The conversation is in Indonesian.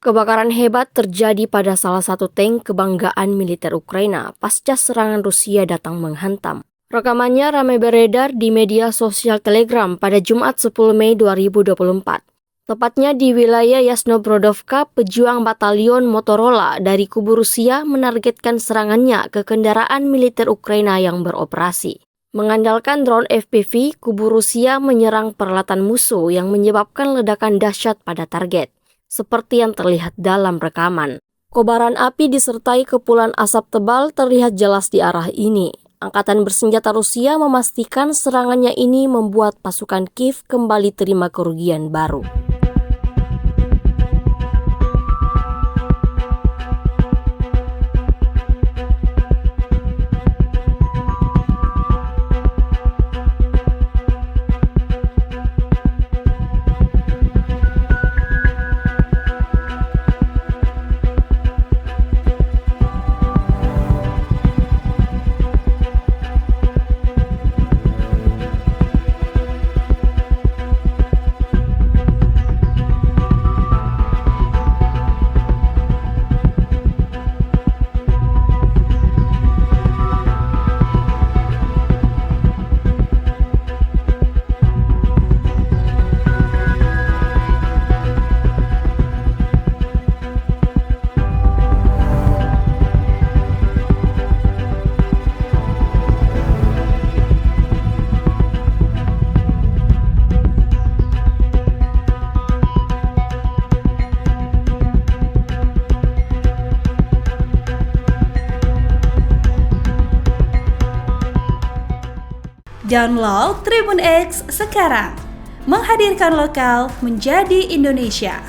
Kebakaran hebat terjadi pada salah satu tank kebanggaan militer Ukraina pasca serangan Rusia datang menghantam. Rekamannya ramai beredar di media sosial Telegram pada Jumat 10 Mei 2024. Tepatnya di wilayah Yasnobrodovka, pejuang batalion Motorola dari kubu Rusia menargetkan serangannya ke kendaraan militer Ukraina yang beroperasi. Mengandalkan drone FPV, kubu Rusia menyerang peralatan musuh yang menyebabkan ledakan dahsyat pada target, seperti yang terlihat dalam rekaman. Kobaran api disertai kepulan asap tebal terlihat jelas di arah ini. Angkatan bersenjata Rusia memastikan serangannya ini membuat pasukan Kiev kembali terima kerugian baru. Download Tribun X sekarang, menghadirkan lokal menjadi Indonesia.